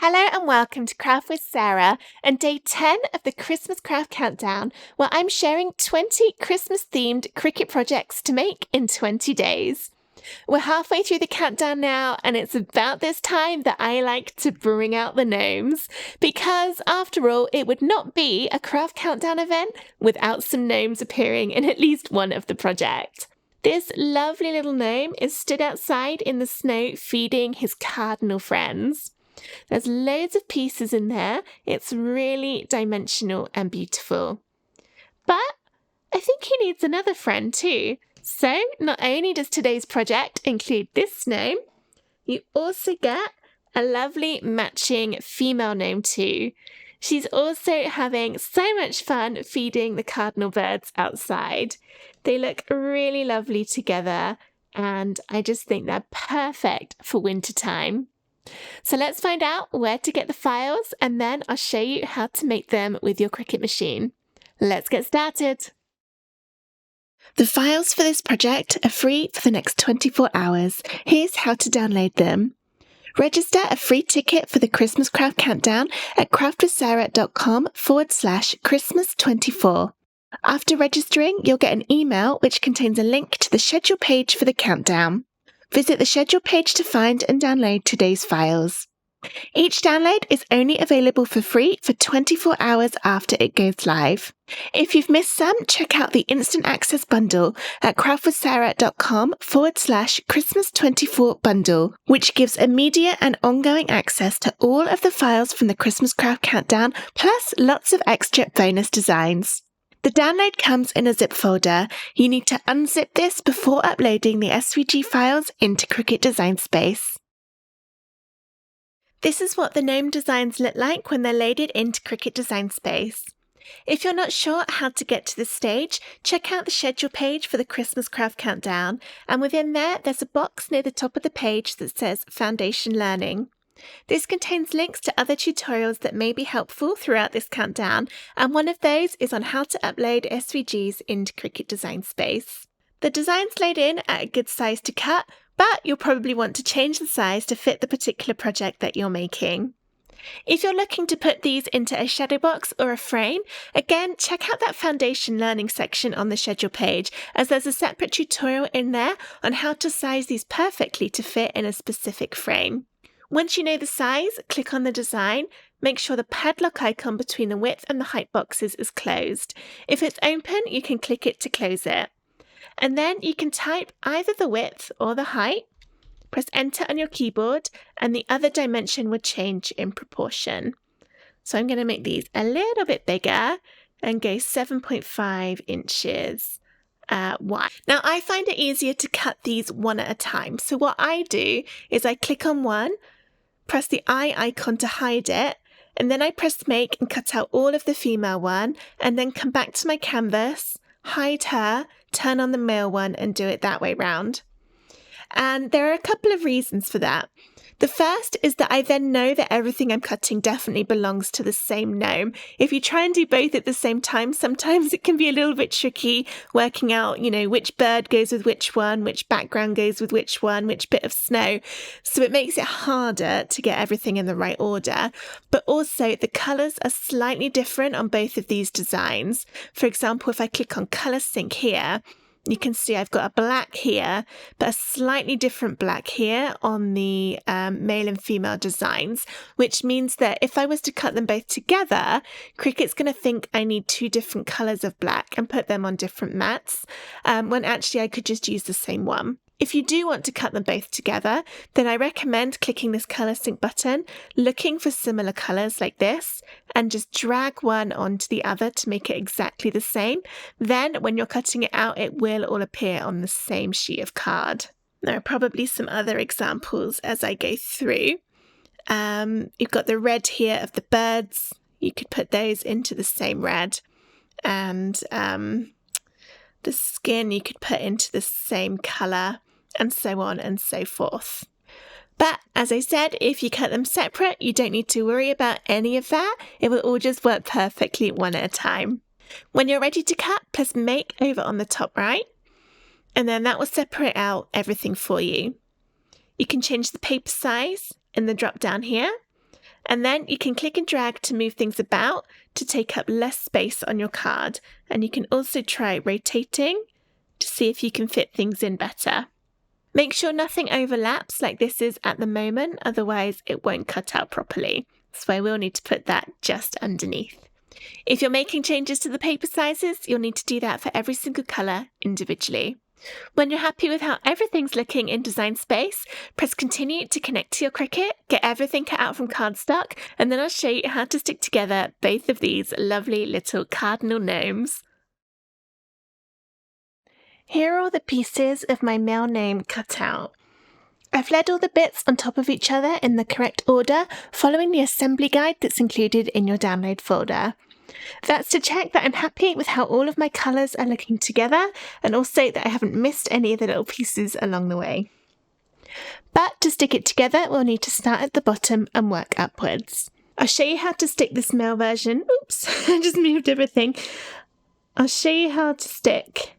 Hello and welcome to Craft with Sarah and day 10 of the Christmas Craft Countdown, where I'm sharing 20 Christmas themed Cricut projects to make in 20 days. We're halfway through the countdown now, and it's about this time that I like to bring out the gnomes, because after all, it would not be a Craft Countdown event without some gnomes appearing in at least one of the project. This lovely little gnome is stood outside in the snow feeding his cardinal friends. There's loads of pieces in there. It's really dimensional and beautiful. But I think he needs another friend too. So not only does today's project include this gnome, you also get a lovely matching female gnome too. She's also having so much fun feeding the cardinal birds outside. They look really lovely together, and I just think they're perfect for wintertime. So let's find out where to get the files, and then I'll show you how to make them with your Cricut machine. Let's get started. The files for this project are free for the next 24 hours. Here's how to download them. Register a free ticket for the Christmas Craft Countdown at craftwithsarah.com/Christmas24. After registering, you'll get an email which contains a link to the schedule page for the countdown. Visit the schedule page to find and download today's files. Each download is only available for free for 24 hours after it goes live. If you've missed some, check out the Instant Access Bundle at craftwithsarah.com/Christmas24 bundle, which gives immediate and ongoing access to all of the files from the Christmas Craft Countdown, plus lots of extra bonus designs. The download comes in a zip folder. You need to unzip this before uploading the SVG files into Cricut Design Space. This is what the gnome designs look like when they're loaded into Cricut Design Space. If you're not sure how to get to this stage, check out the schedule page for the Christmas Craft Countdown, and within there's a box near the top of the page that says Foundation Learning. This contains links to other tutorials that may be helpful throughout this countdown, and one of those is on how to upload SVGs into Cricut Design Space. The designs load in at a good size to cut, but you'll probably want to change the size to fit the particular project that you're making. If you're looking to put these into a shadow box or a frame, again, check out that Foundation Learning section on the schedule page, as there's a separate tutorial in there on how to size these perfectly to fit in a specific frame. Once you know the size, click on the design. Make sure the padlock icon between the width and the height boxes is closed. If it's open, you can click it to close it. And then you can type either the width or the height. Press enter on your keyboard, and the other dimension would change in proportion. So I'm going to make these a little bit bigger and go 7.5 inches. Wide. Now I find it easier to cut these one at a time. So what I do is I click on one, press the eye icon to hide it, and then I press make and cut out all of the female one, and then come back to my canvas, hide her, turn on the male one, and do it that way round. And there are a couple of reasons for that. The first is that I then know that everything I'm cutting definitely belongs to the same gnome. If you try and do both at the same time, sometimes it can be a little bit tricky working out, which bird goes with which one, which background goes with which one, which bit of snow. So it makes it harder to get everything in the right order. But also the colours are slightly different on both of these designs. For example, if I click on Colour Sync here, you can see I've got a black here, but a slightly different black here on the male and female designs, which means that if I was to cut them both together, Cricut's going to think I need two different colours of black and put them on different mats, when actually I could just use the same one. If you do want to cut them both together, then I recommend clicking this Colour Sync button, looking for similar colours like this, and just drag one onto the other to make it exactly the same. Then when you're cutting it out, it will all appear on the same sheet of card. There are probably some other examples as I go through. You've got the red here of the birds. You could put those into the same red. And the skin you could put into the same colour, and so on and so forth. But as I said, if you cut them separate, you don't need to worry about any of that. It will all just work perfectly one at a time. When you're ready to cut, press make over on the top right, and then that will separate out everything for you. You can change the paper size in the drop down here, And then you can click and drag to move things about to take up less space on your card. And you can also try rotating to see if you can fit things in better. Make sure nothing overlaps like this is at the moment, otherwise it won't cut out properly. So I will need to put that just underneath. If you're making changes to the paper sizes, you'll need to do that for every single colour individually. When you're happy with how everything's looking in Design Space, press continue to connect to your Cricut, get everything cut out from cardstock, and then I'll show you how to stick together both of these lovely little cardinal gnomes. Here are all the pieces of my male gnome cut out. I've laid all the bits on top of each other in the correct order, following the assembly guide that's included in your download folder. That's to check that I'm happy with how all of my colours are looking together, and also that I haven't missed any of the little pieces along the way. But to stick it together, we'll need to start at the bottom and work upwards. I'll show you how to stick this male version. Oops, I just moved everything. I'll show you how to stick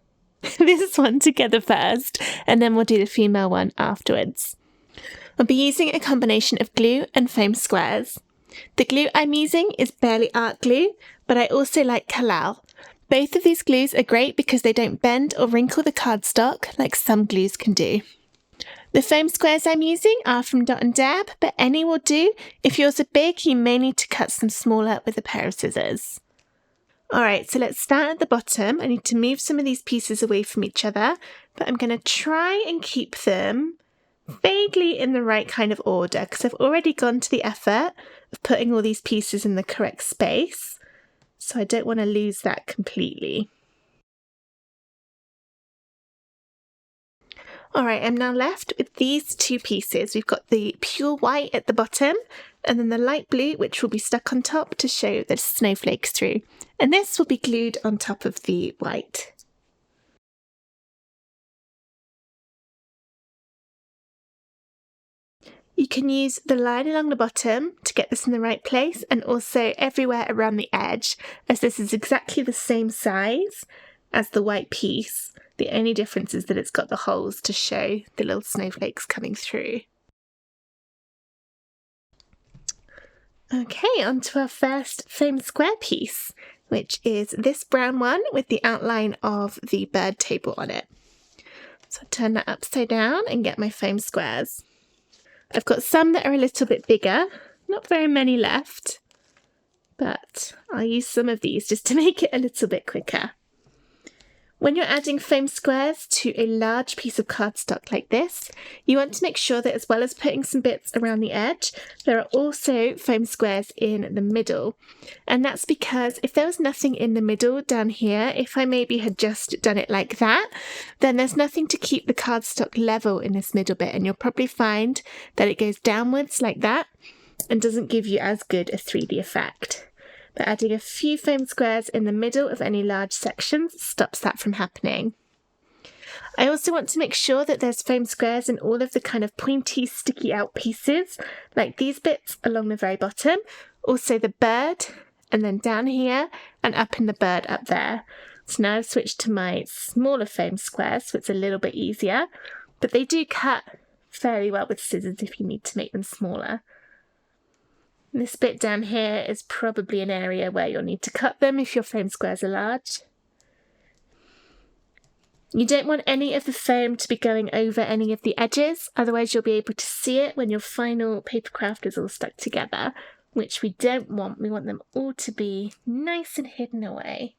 this one together first, and then we'll do the female one afterwards. I'll be using a combination of glue and foam squares. The glue I'm using is Bearly Art glue, but I also like Kalal. Both of these glues are great because they don't bend or wrinkle the cardstock like some glues can do. The foam squares I'm using are from Dot & Dab, but any will do. If yours are big, you may need to cut some smaller with a pair of scissors. Alright, so let's start at the bottom. I need to move some of these pieces away from each other, but I'm going to try and keep them vaguely in the right kind of order because I've already gone to the effort of putting all these pieces in the correct space, so I don't want to lose that completely. Alright, I'm now left with these two pieces. We've got the pure white at the bottom and then the light blue, which will be stuck on top to show the snowflakes through. And this will be glued on top of the white. You can use the line along the bottom to get this in the right place, and also everywhere around the edge, as this is exactly the same size as the white piece. The only difference is that it's got the holes to show the little snowflakes coming through. Okay, on to our first foam square piece, which is this brown one with the outline of the bird table on it. So I'll turn that upside down and get my foam squares. I've got some that are a little bit bigger, not very many left, but I'll use some of these just to make it a little bit quicker. When you're adding foam squares to a large piece of cardstock like this, you want to make sure that as well as putting some bits around the edge, there are also foam squares in the middle. And that's because if there was nothing in the middle down here, if I maybe had just done it like that, then there's nothing to keep the cardstock level in this middle bit, and you'll probably find that it goes downwards like that and doesn't give you as good a 3D effect. But adding a few foam squares in the middle of any large sections stops that from happening. I also want to make sure that there's foam squares in all of the kind of pointy, sticky out pieces, like these bits along the very bottom, also the bird, and then down here, and up in the bird up there. So now I've switched to my smaller foam squares, so it's a little bit easier, but they do cut fairly well with scissors if you need to make them smaller. This bit down here is probably an area where you'll need to cut them if your foam squares are large. You don't want any of the foam to be going over any of the edges, otherwise you'll be able to see it when your final paper craft is all stuck together, which we don't want. We want them all to be nice and hidden away.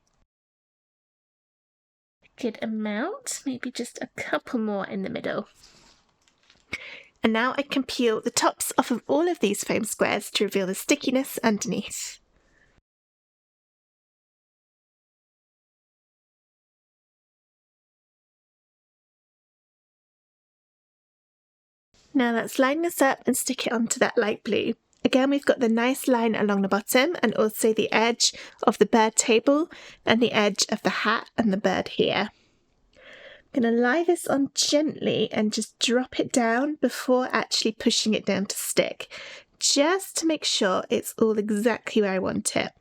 A good amount, maybe just a couple more in the middle. And now I can peel the tops off of all of these foam squares to reveal the stickiness underneath. Now let's line this up and stick it onto that light blue. Again, we've got the nice line along the bottom and also the edge of the bird table and the edge of the hat and the bird here. I'm going to lie this on gently and just drop it down before actually pushing it down to stick, just to make sure it's all exactly where I want it.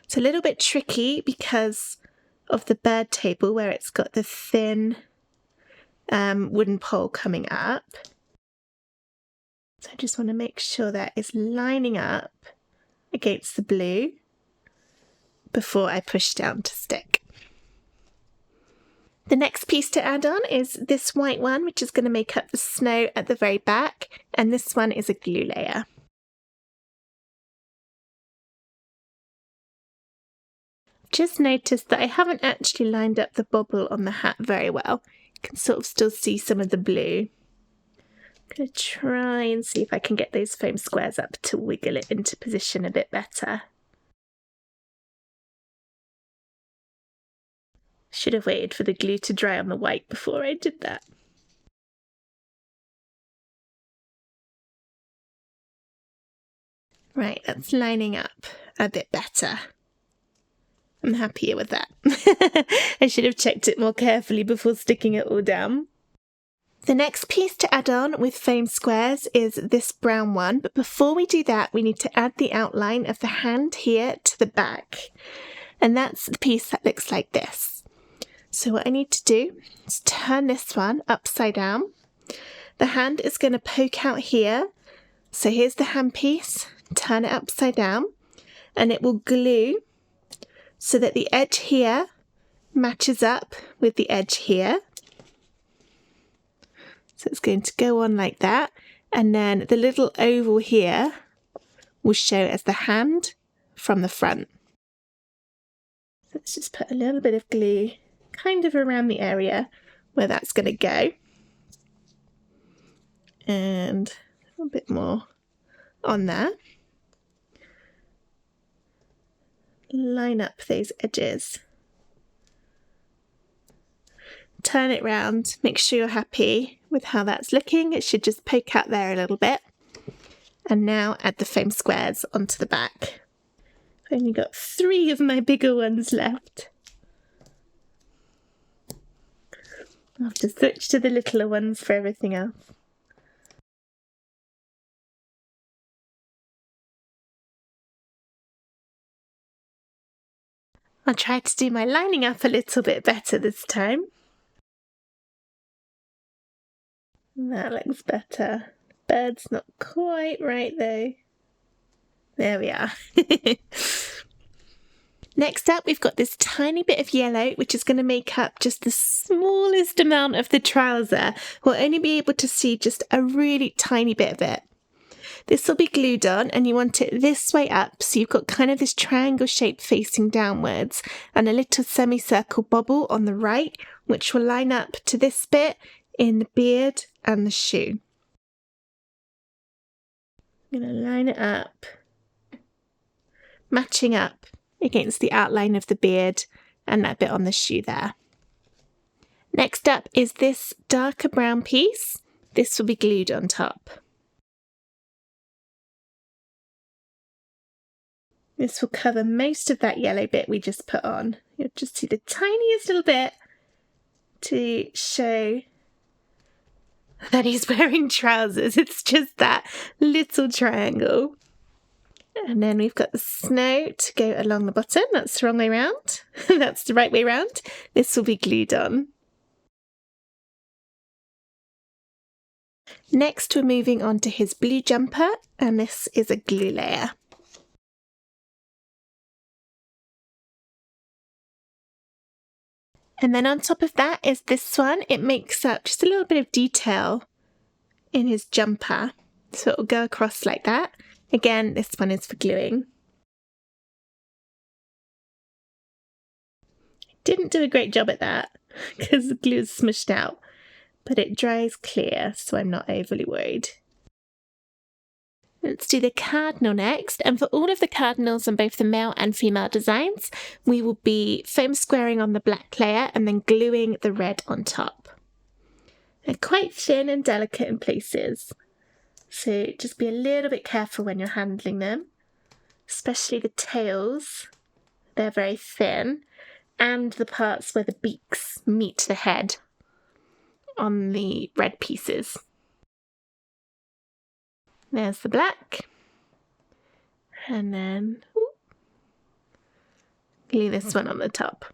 It's a little bit tricky because of the bird table where it's got the thin wooden pole coming up. So I just want to make sure that it's lining up against the blue before I push down to stick. The next piece to add on is this white one, which is going to make up the snow at the very back, and this one is a glue layer. Just noticed that I haven't actually lined up the bobble on the hat very well. You can sort of still see some of the blue. I'm going to try and see if I can get those foam squares up to wiggle it into position a bit better. Should have waited for the glue to dry on the white before I did that. Right, that's lining up a bit better. I'm happier with that. I should have checked it more carefully before sticking it all down. The next piece to add on with foam squares is this brown one, but before we do that, we need to add the outline of the hand here to the back. And that's the piece that looks like this. So what I need to do is turn this one upside down. The hand is going to poke out here. So here's the hand piece, turn it upside down, and it will glue so that the edge here matches up with the edge here. So it's going to go on like that, and then the little oval here will show as the hand from the front. So let's just put a little bit of glue kind of around the area where that's going to go, and a little bit more on there. Line up those edges. Turn it round, make sure you're happy with how that's looking. It should just poke out there a little bit. And now add the foam squares onto the back. I've only got 3 of my bigger ones left. I'll have to switch to the littler ones for everything else. I'll try to do my lining up a little bit better this time. That looks better. Bird's not quite right though. There we are. Next up, we've got this tiny bit of yellow, which is going to make up just the smallest amount of the trouser. We'll only be able to see just a really tiny bit of it. This will be glued on, and you want it this way up, so you've got kind of this triangle shape facing downwards, and a little semicircle bobble on the right, which will line up to this bit in the beard and the shoe. I'm going to line it up, matching up against the outline of the beard and that bit on the shoe there. Next up is this darker brown piece. This will be glued on top. This will cover most of that yellow bit we just put on. You'll just see the tiniest little bit to show that he's wearing trousers. It's just that little triangle. And then we've got the snow to go along the bottom. That's the wrong way round. That's the right way round. This will be glued on. Next, we're moving on to his blue jumper, and this is a glue layer. And then on top of that is this one. It makes up just a little bit of detail in his jumper. So it will go across like that. Again, this one is for gluing. Didn't do a great job at that because the glue is smushed out, but it dries clear, so I'm not overly worried. Let's do the cardinal next, and for all of the cardinals on both the male and female designs, we will be foam squaring on the black layer and then gluing the red on top. They're quite thin and delicate in places, so just be a little bit careful when you're handling them, especially the tails. They're very thin, and the parts where the beaks meet the head on the red pieces. There's the black, and then glue this one on the top.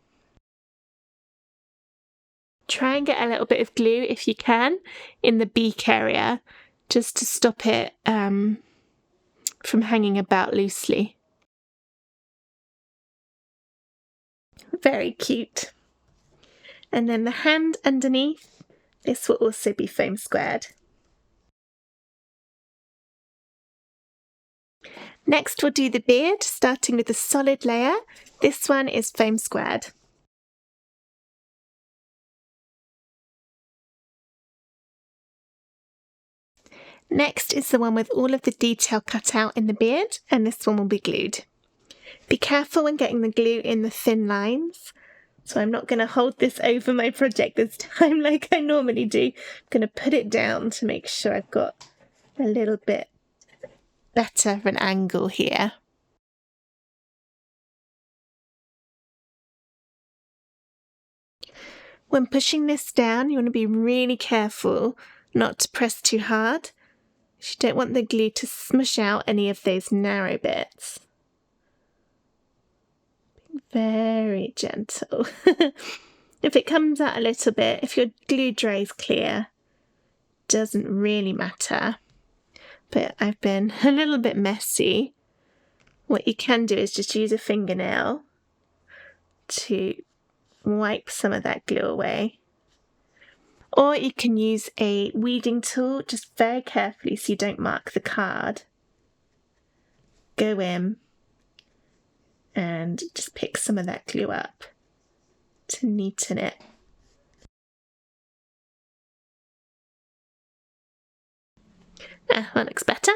Try and get a little bit of glue if you can in the beak area just to stop it from hanging about loosely. Very cute. And then the hand underneath, this will also be foam squared. Next we'll do the beard, starting with the solid layer. This one is foam squared. Next is the one with all of the detail cut out in the beard, and this one will be glued. Be careful when getting the glue in the thin lines. So I'm not going to hold this over my project this time like I normally do. I'm going to put it down to make sure I've got a little bit better of an angle here. When pushing this down, you want to be really careful not to press too hard. You don't want the glue to smush out any of those narrow bits. Very gentle. If it comes out a little bit, if your glue dries clear, doesn't really matter. But I've been a little bit messy. What you can do is just use a fingernail to wipe some of that glue away. Or you can use a weeding tool, just very carefully so you don't mark the card. Go in and just pick some of that glue up to neaten it. That looks better.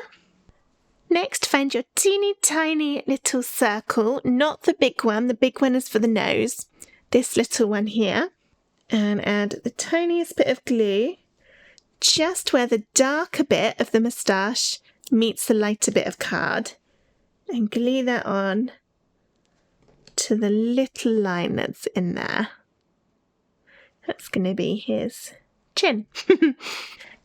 Next, find your teeny tiny little circle, not the big one. The big one is for the nose. This little one here. And add the tiniest bit of glue just where the darker bit of the moustache meets the lighter bit of card. And glue that on to the little line that's in there. That's going to be his chin.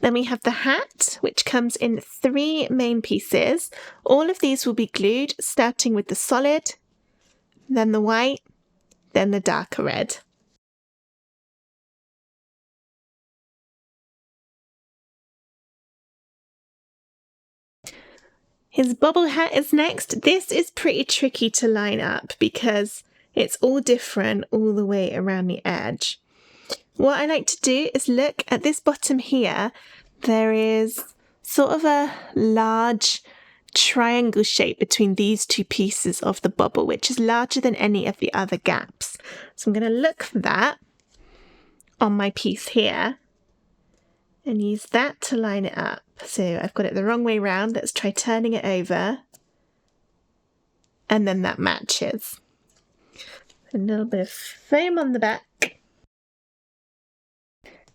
Then we have the hat, which comes in 3 main pieces. All of these will be glued, starting with the solid, then the white, then the darker red. His bobble hat is next. This is pretty tricky to line up because it's all different all the way around the edge. What I like to do is look at this bottom here. There is sort of a large triangle shape between these 2 pieces of the bobble, which is larger than any of the other gaps. So I'm going to look for that on my piece here and use that to line it up. So I've got it the wrong way round. Let's try turning it over. And then that matches. A little bit of foam on the back.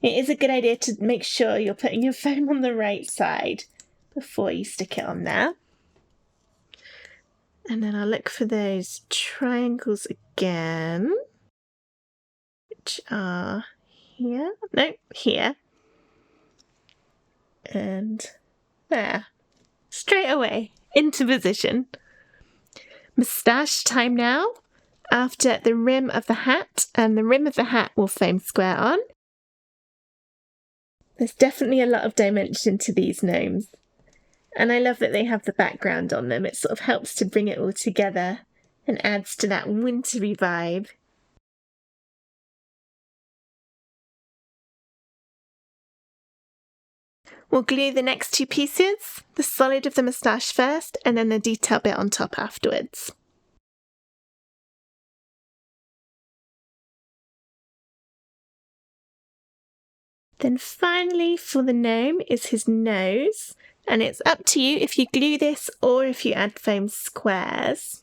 It is a good idea to make sure you're putting your foam on the right side before you stick it on there. And then I'll look for those triangles again, which are here. No, here. And there. Straight away into position. Moustache time now. After the rim of the hat, and the rim of the hat will foam square on. There's definitely a lot of dimension to these gnomes. And I love that they have the background on them. It sort of helps to bring it all together and adds to that wintry vibe. We'll glue the next 2 pieces, the solid of the moustache first, and then the detail bit on top afterwards. Then finally for the gnome is his nose, and it's up to you if you glue this or if you add foam squares.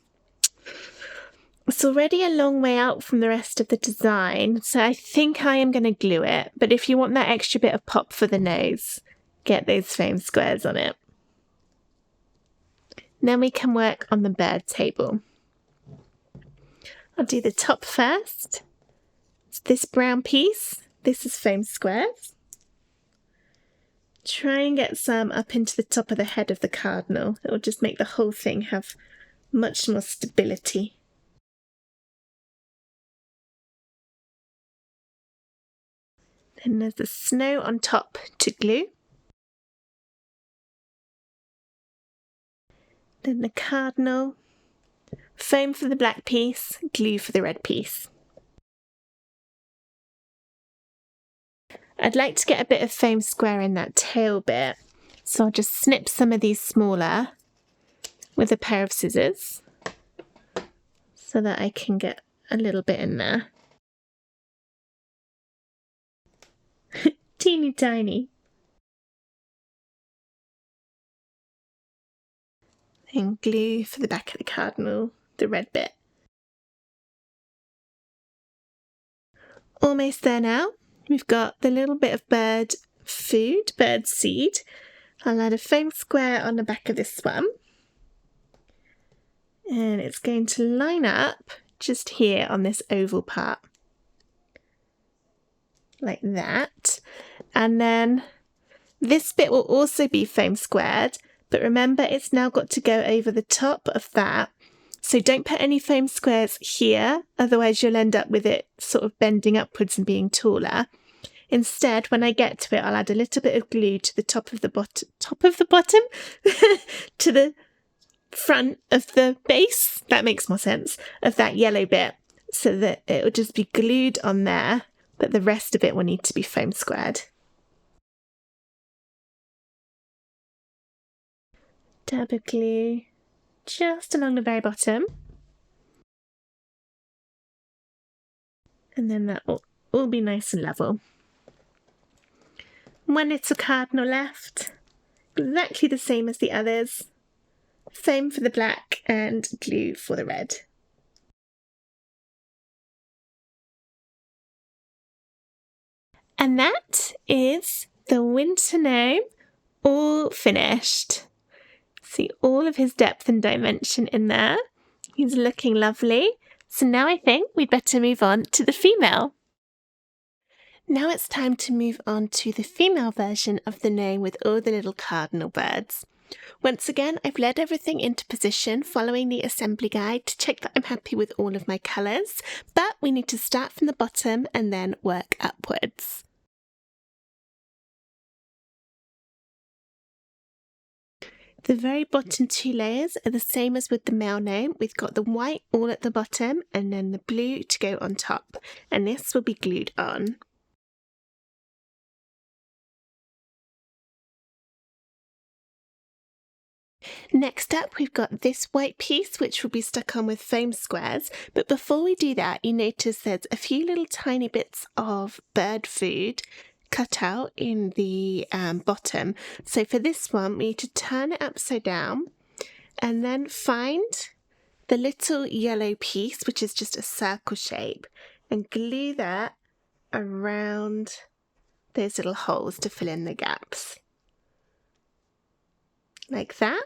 It's already a long way out from the rest of the design, so I think I am going to glue it, but if you want that extra bit of pop for the nose, get those foam squares on it. Then we can work on the bird table. I'll do the top first. It's this brown piece. This is foam squares. Try and get some up into the top of the head of the cardinal. It will just make the whole thing have much more stability. Then there's the snow on top to glue. then the cardinal, foam for the black piece, glue for the red piece. I'd like to get a bit of foam square in that tail bit, so I'll just snip some of these smaller with a pair of scissors so that I can get a little bit in there. Teeny tiny. And glue for the back of the cardinal, the red bit. Almost there now. We've got the little bit of bird food, bird seed. I'll add a foam square on the back of this one. And it's going to line up just here on this oval part. Like that. And then this bit will also be foam squared, but remember it's now got to go over the top of that. So don't put any foam squares here, otherwise you'll end up with it sort of bending upwards and being taller. Instead, when I get to it, I'll add a little bit of glue to the top of the bottom, to the front of the base, that makes more sense, of that yellow bit, so that it will just be glued on there, but the rest of it will need to be foam squared. Dab of glue just along the very bottom. And then that will all be nice and level. One little cardinal left, exactly the same as the others. Foam for the black and glue for the red. And that is the winter gnome all finished. See all of his depth and dimension in there. He's looking lovely. So now I think we'd better move on to the female. Now it's time to move on to the female version of the gnome with all the little cardinal birds. Once again, I've led everything into position following the assembly guide to check that I'm happy with all of my colours, but we need to start from the bottom and then work upwards. The very bottom two layers are the same as with the male gnome. We've got the white all at the bottom and then the blue to go on top, and this will be glued on. Next up, we've got this white piece, which will be stuck on with foam squares. But before we do that, you notice there's a few little tiny bits of bird food cut out in the bottom. So for this one, we need to turn it upside down and then find the little yellow piece, which is just a circle shape, and glue that around those little holes to fill in the gaps. Like that.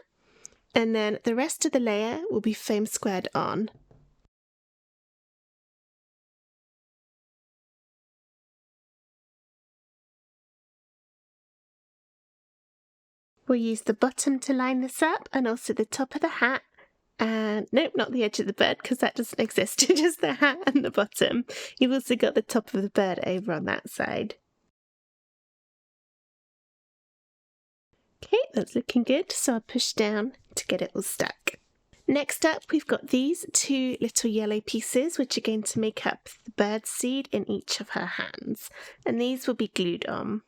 And then the rest of the layer will be foam squared on. We'll use the bottom to line this up and also the top of the hat. And nope, not the edge of the bird because that doesn't exist, just the hat and the bottom. You've also got the top of the bird over on that side. Okay, that's looking good, so I'll push down to get it all stuck. Next up, we've got these two little yellow pieces, which are going to make up the bird seed in each of her hands, and these will be glued on.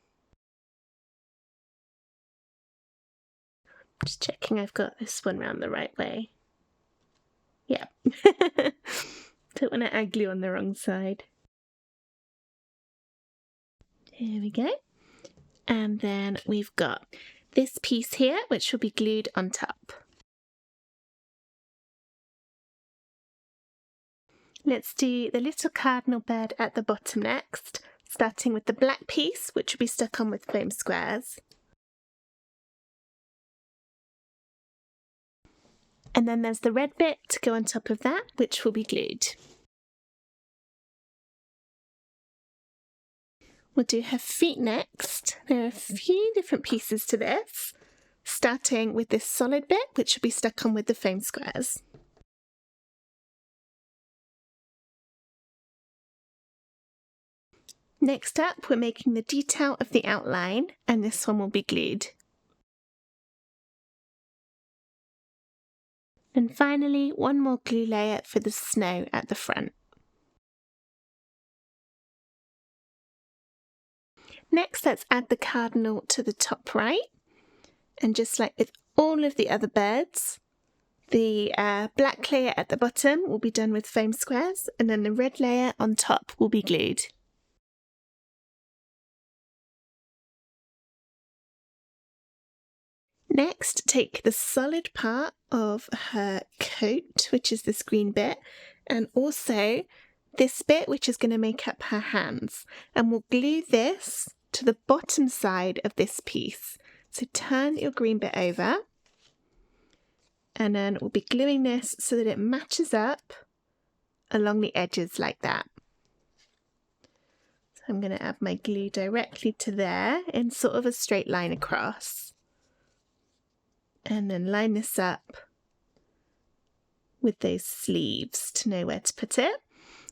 Just checking I've got this one round the right way. Yeah. Don't want to add glue on the wrong side. Here we go. And then we've got this piece here, which will be glued on top. Let's do the little cardinal bird at the bottom next, starting with the black piece, which will be stuck on with foam squares. And then there's the red bit to go on top of that, which will be glued. We'll do her feet next. There are a few different pieces to this, starting with this solid bit, which will be stuck on with the foam squares. Next up, we're making the detail of the outline, and this one will be glued. And finally, one more glue layer for the snow at the front. Next, let's add the cardinal to the top right. And just like with all of the other birds, the black layer at the bottom will be done with foam squares, and then the red layer on top will be glued. Next, take the solid part of her coat, which is this green bit, and also this bit, which is going to make up her hands, and we'll glue this to the bottom side of this piece. So turn your green bit over, and then we'll be gluing this so that it matches up along the edges like that. So I'm going to add my glue directly to there in sort of a straight line across. And then line this up with those sleeves to know where to put it.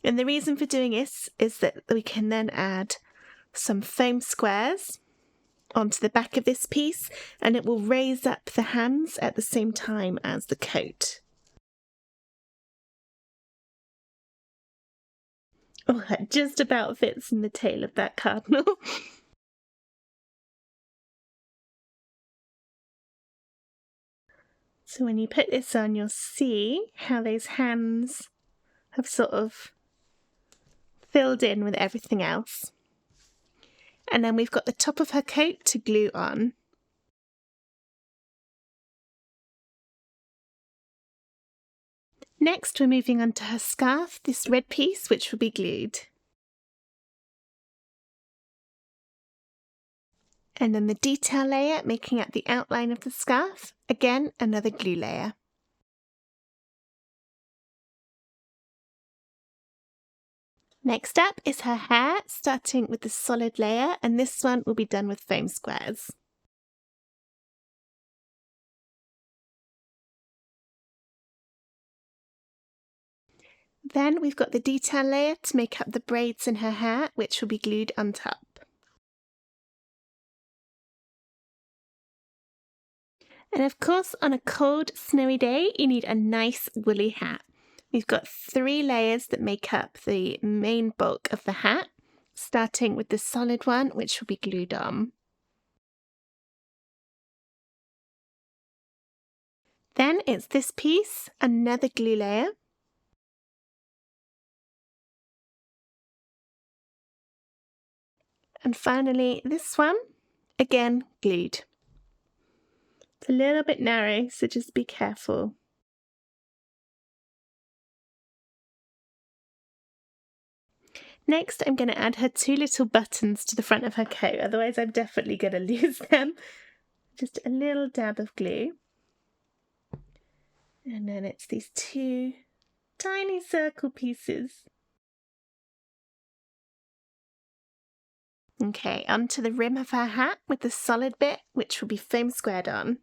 And the reason for doing this is that we can then add some foam squares onto the back of this piece, and it will raise up the hands at the same time as the coat. Oh, that just about fits in the tail of that cardinal. So when you put this on, you'll see how those hands have sort of filled in with everything else. And then we've got the top of her coat to glue on. Next, we're moving on to her scarf, this red piece, which will be glued. And then the detail layer, making up the outline of the scarf. Again, another glue layer. Next up is her hair, starting with the solid layer, and this one will be done with foam squares. Then we've got the detail layer to make up the braids in her hair, which will be glued on top. And of course, on a cold, snowy day, you need a nice woolly hat. We've got 3 layers that make up the main bulk of the hat, starting with the solid one, which will be glued on. Then it's this piece, another glue layer. And finally, this one, again glued. It's a little bit narrow, so just be careful. Next, I'm going to add her 2 little buttons to the front of her coat, otherwise I'm definitely going to lose them. Just a little dab of glue. And then it's these 2 tiny circle pieces. Okay, onto the rim of her hat with the solid bit, which will be foam squared on.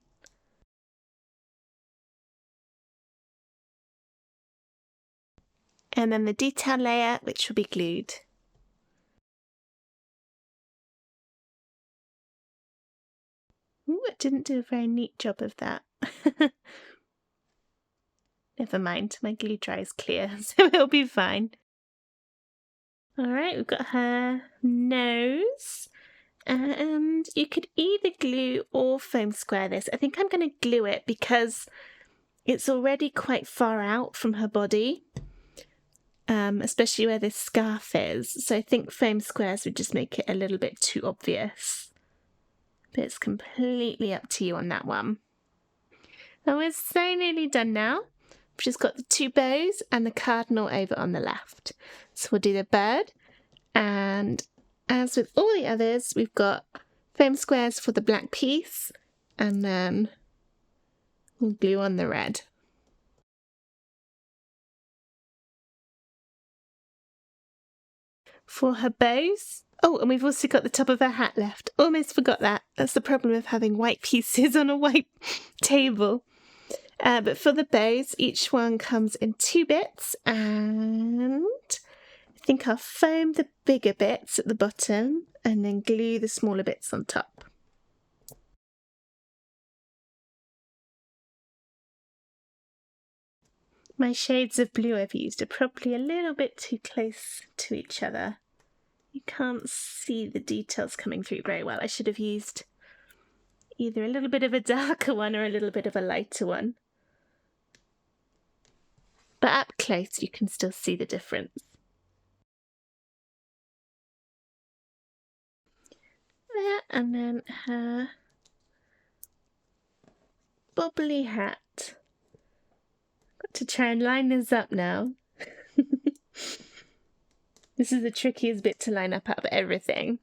And then the detail layer, which will be glued. Ooh, I didn't do a very neat job of that. Never mind, my glue dries clear, so it'll be fine. Alright, we've got her nose. And you could either glue or foam square this. I think I'm going to glue it because it's already quite far out from her body. Especially where this scarf is. So I think foam squares would just make it a little bit too obvious. But it's completely up to you on that one. And we're so nearly done now. We've just got the 2 bows and the cardinal over on the left. So we'll do the bird. And as with all the others, we've got foam squares for the black piece. And then we'll glue on the red. For her bows. Oh, and we've also got the top of her hat left. Almost forgot that. That's the problem of having white pieces on a white table. But for the bows, each one comes in 2 bits, and I think I'll foam the bigger bits at the bottom and then glue the smaller bits on top. My shades of blue I've used are probably a little bit too close to each other. You can't see the details coming through very well. I should have used either a little bit of a darker one or a little bit of a lighter one. But up close you can still see the difference. There, and then her bobbly hat. Got to try and line this up now. This is the trickiest bit to line up out of everything.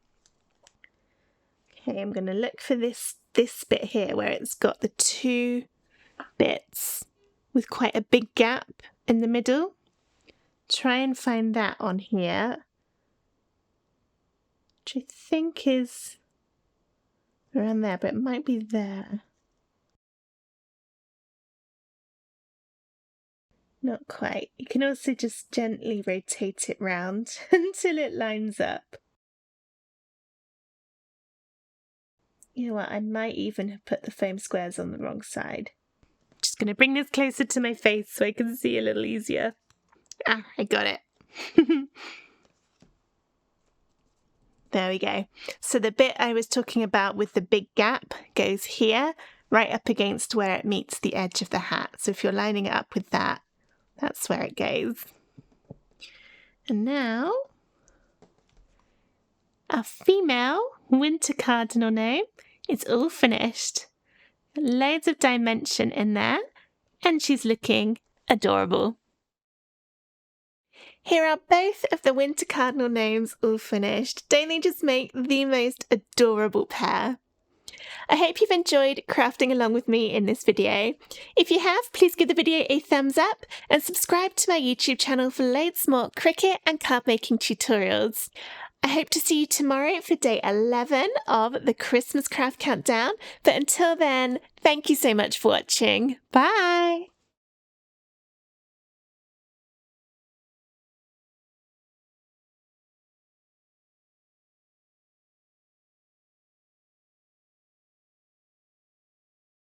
Okay, I'm going to look for this bit here where it's got the two bits with quite a big gap in the middle. Try and find that on here, which I think is around there, but it might be there. Not quite. You can also just gently rotate it round until it lines up. You know what, I might even have put the foam squares on the wrong side. Just going to bring this closer to my face so I can see a little easier. Ah, I got it. There we go. So the bit I was talking about with the big gap goes here, right up against where it meets the edge of the hat. So if you're lining it up with that, that's where it goes. And now, our female winter cardinal name is all finished. Loads of dimension in there, and she's looking adorable. Here are both of the winter cardinal names all finished. Don't they just make the most adorable pair? I hope you've enjoyed crafting along with me in this video. If you have, please give the video a thumbs up and subscribe to my YouTube channel for loads more Cricut and card making tutorials. I hope to see you tomorrow for day 11 of the Christmas Craft Countdown, but until then, thank you so much for watching. Bye!